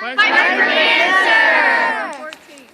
Fight for cancer! 14.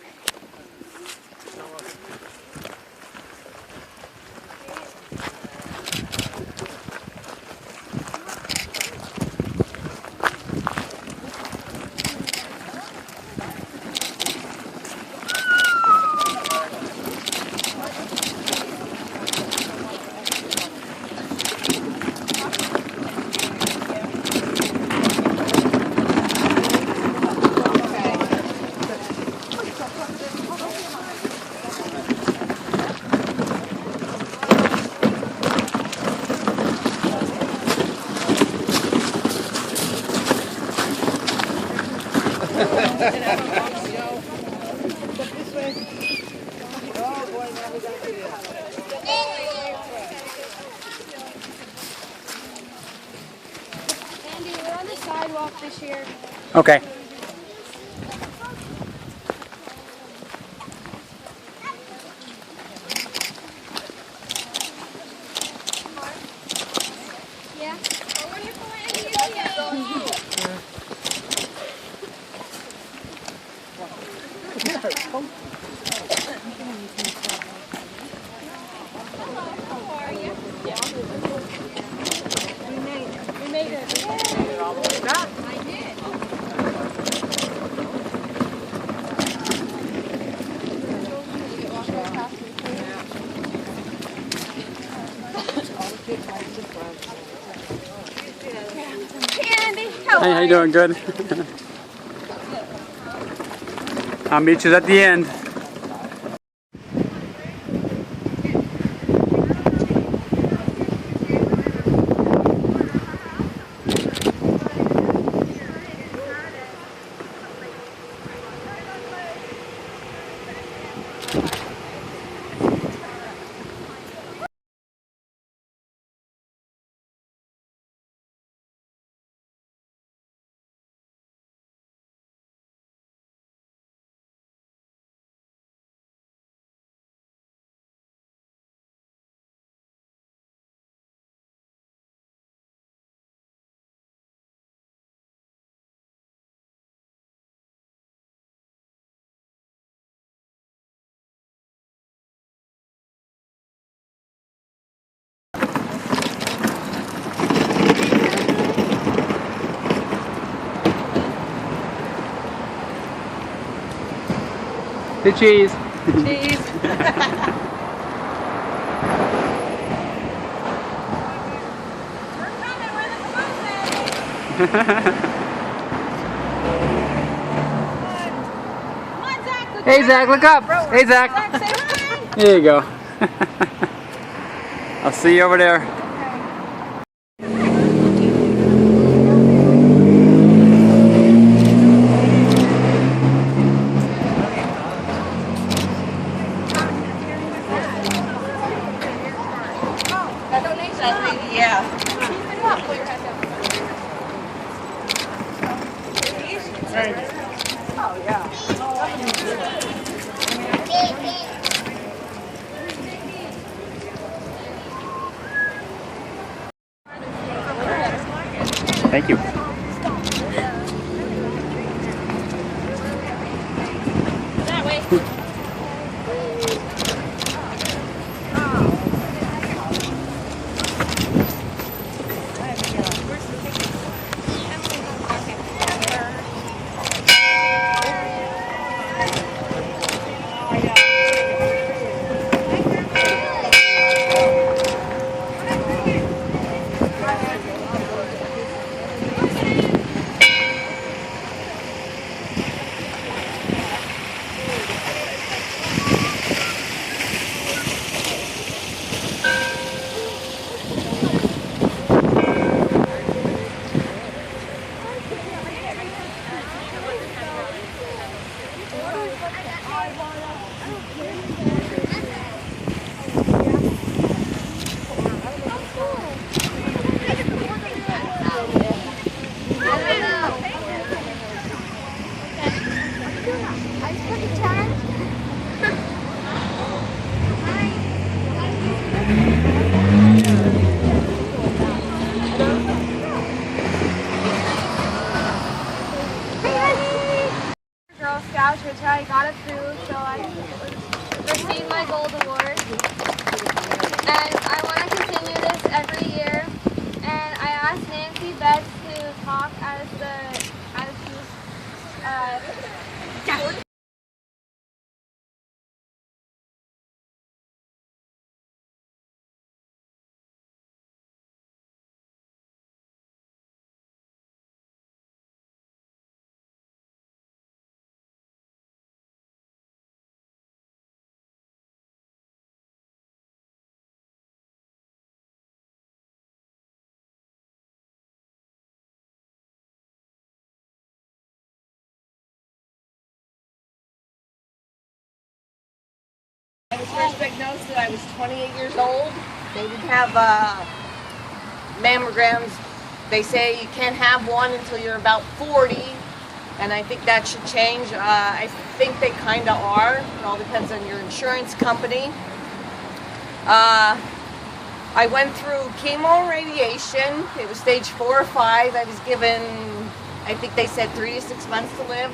Andy, we're on the sidewalk this year. Okay. Yeah. We made it. All the way back. I did. Andy, Hey, how you doing? Good. I'll meet you at the end. The cheese. Cheese. Hey Zach, look up. Hey Zach. There you go. I'll see you over there. Yeah. Oh, yeah. Thank you. that way. voucher until I got approved, so I received my gold award. And I want to continue this every year. And I asked Nancy Betts to talk as I was first diagnosed that I was 28 years old. They didn't have mammograms. They say you can't have one until you're about 40, and I think that should change. I think they kind of are. It all depends on your insurance company. I went through chemo and radiation. It was stage 4 or 5. I was given, I think they said 3 to 6 months to live.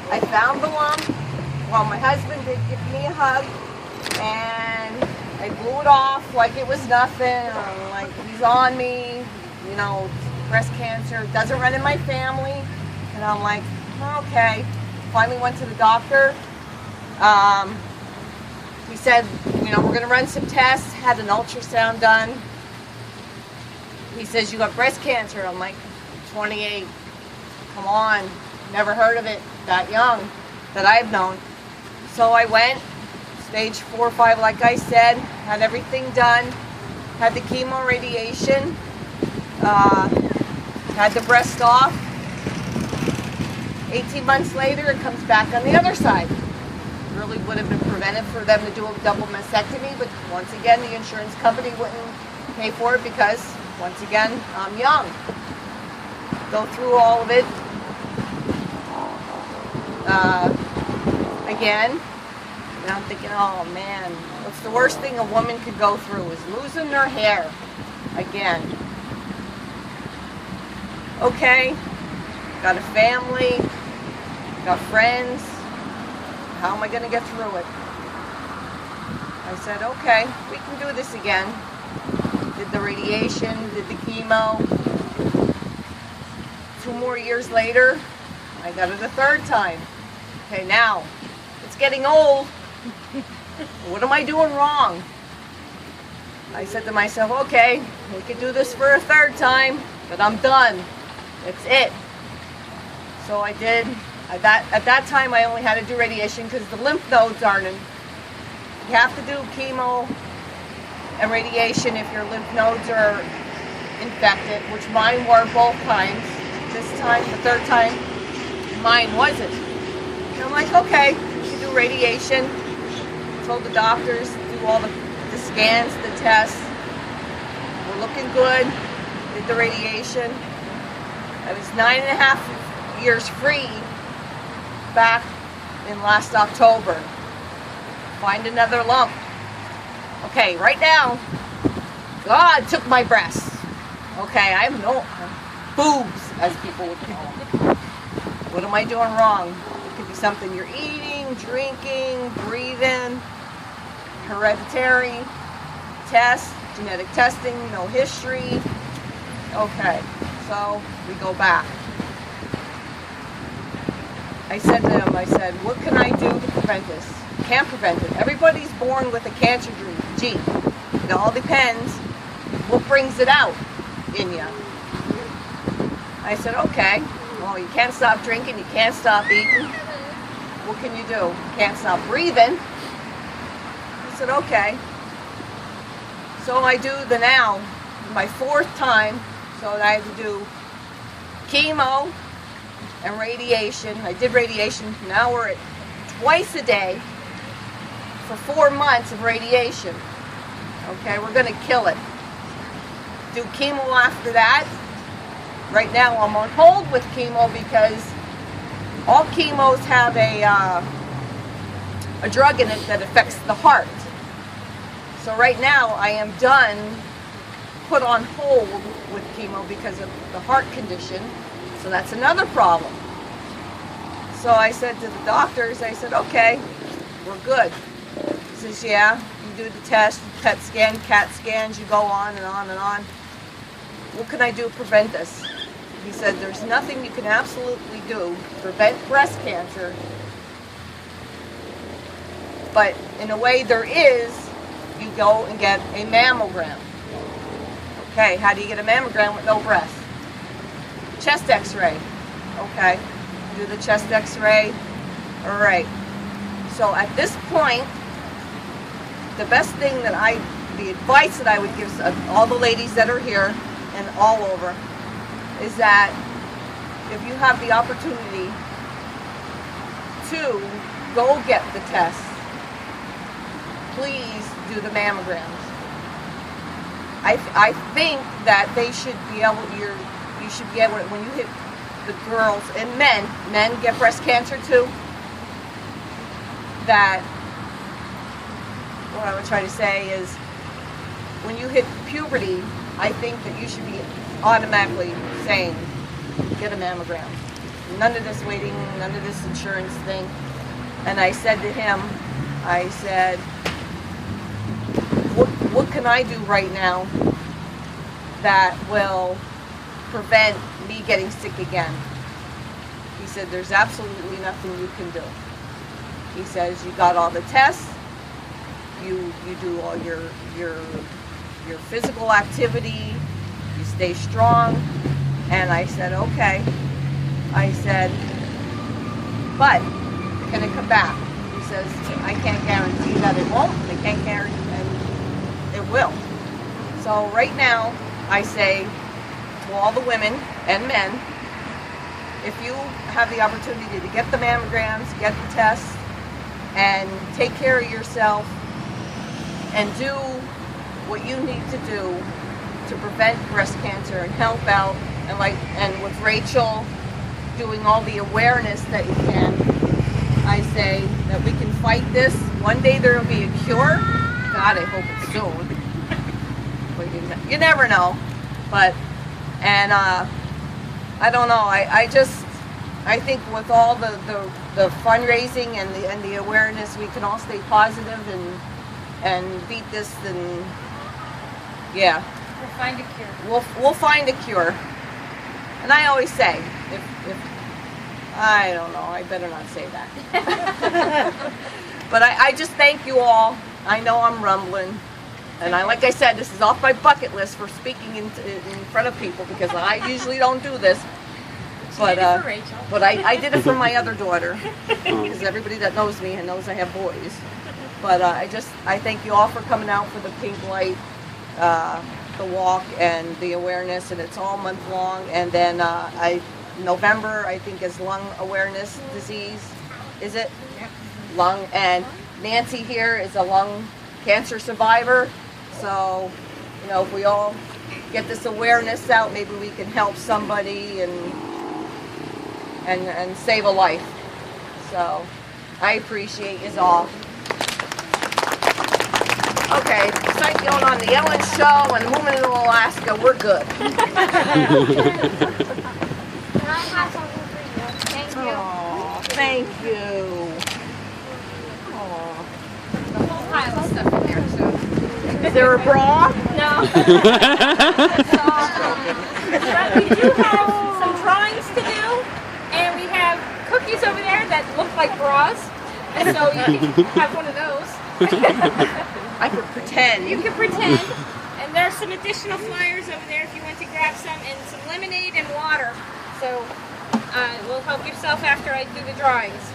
I found the lump. Well, my husband did give me a hug, and I blew it off like it was nothing. Like, he's on me, you know, breast cancer, doesn't run in my family. And I'm like, okay. Finally went to the doctor. He said, you know, we're going to run some tests, had an ultrasound done. He says, you got breast cancer. I'm like, 28, come on, never heard of it that young that I've known. So I went, stage 4 or 5, like I said, had everything done, had the chemo radiation, had the breast off. 18 months later, it comes back on the other side. Really would have been prevented for them to do a double mastectomy, but once again, the insurance company wouldn't pay for it because, once again, I'm young. Go through all of it. Again, and I'm thinking, oh man, what's the worst thing a woman could go through is losing her hair again. Okay, got a family, got friends, how am I going to get through it? I said, okay, we can do this again. Did the radiation, did the chemo. 2 more years later, I got it a 3rd time. Okay, now, it's getting old. What am I doing wrong? I said to myself, okay, we could do this for a 3rd time, but I'm done. That's it. So I did. At that time, I only had to do radiation because the lymph nodes aren't in. You have to do chemo and radiation if your lymph nodes are infected, which mine were both times. This time, the 3rd time, mine wasn't. And I'm like, okay, we can do radiation. Told the doctors, do all the scans, the tests. We're looking good. Did the radiation. I was 9.5 years free back in last October. Find another lump. Okay, right now, God took my breasts. Okay, I have no boobs, as people would call them. What am I doing wrong? It could be something you're eating, drinking, breathing, hereditary, test, genetic testing, no history. Okay, so we go back. I said to him, I said, what can I do to prevent this? Can't prevent it. Everybody's born with a cancer gene. It all depends what brings it out in you. I said, okay, well, you can't stop drinking, you can't stop eating. What can you do? You can't stop breathing. I said, okay. So I do the now, my 4th time, so I had to do chemo and radiation. I did radiation, now we're at twice a day for 4 months of radiation. Okay, we're gonna kill it. Do chemo after that. Right now I'm on hold with chemo because all chemos have a drug in it that affects the heart. So right now I am done, put on hold with chemo because of the heart condition. So that's another problem. So I said to the doctors, I said, okay, we're good. He says, yeah, you do the test, PET scan, CAT scans, you go on and on and on. What can I do to prevent this? He said, there's nothing you can absolutely do to prevent breast cancer, but in a way there is, you go and get a mammogram. Okay, how do you get a mammogram with no breast? Chest x-ray. Okay, do the chest x-ray. All right. So at this point, the best thing the advice that I would give all the ladies that are here and all over is that if you have the opportunity to go get the test, please do the mammograms. I think that they should be able, you should be able, when you hit the girls and men get breast cancer too, that what I would try to say is when you hit puberty, I think that you should be automatically saying, get a mammogram. None of this waiting, none of this insurance thing. And I said to him, I said, what can I do right now that will prevent me getting sick again? He said, there's absolutely nothing you can do. He says, you got all the tests, you do all your physical activity, you stay strong. And I said, okay. I said, but can it come back? He says, I can't guarantee that it won't. I can't guarantee that it will. So right now, I say to all the women and men, if you have the opportunity to get the mammograms, get the tests, and take care of yourself, and do what you need to do to prevent breast cancer and help out, and with Rachel doing all the awareness that you can, I say that we can fight this. One day there will be a cure. God, I hope it's soon. But you never know. But, and I don't know. I think with all the fundraising and the awareness, we can all stay positive and beat this. And yeah, we'll find a cure. We'll find a cure. And I always say, if I don't know, I better not say that. But I just thank you all. I know I'm rumbling. And like I said, this is off my bucket list for speaking in front of people, because I usually don't do this. But I did it for my other daughter, because everybody that knows me knows I have boys. But I thank you all for coming out for the pink light, the walk, and the awareness, and it's all month long. And then November, I think, is lung awareness disease. Is it? Yeah. Lung, and Nancy here is a lung cancer survivor. So, if we all get this awareness out, maybe we can help somebody and save a life. So, I appreciate you all. Okay, besides going on the Ellen Show and moving to Alaska, we're good. And I have something for you. Thank you. Aw, thank you. Aw. The whole pile of stuff in there, so. Is there a bra? No. But we do have some drawings to do, and we have cookies over there that look like bras, and so you can have one of those. I could pretend. You can pretend. And there's some additional flyers over there if you want to grab some, and some lemonade and water. So we'll help yourself after I do the drawings.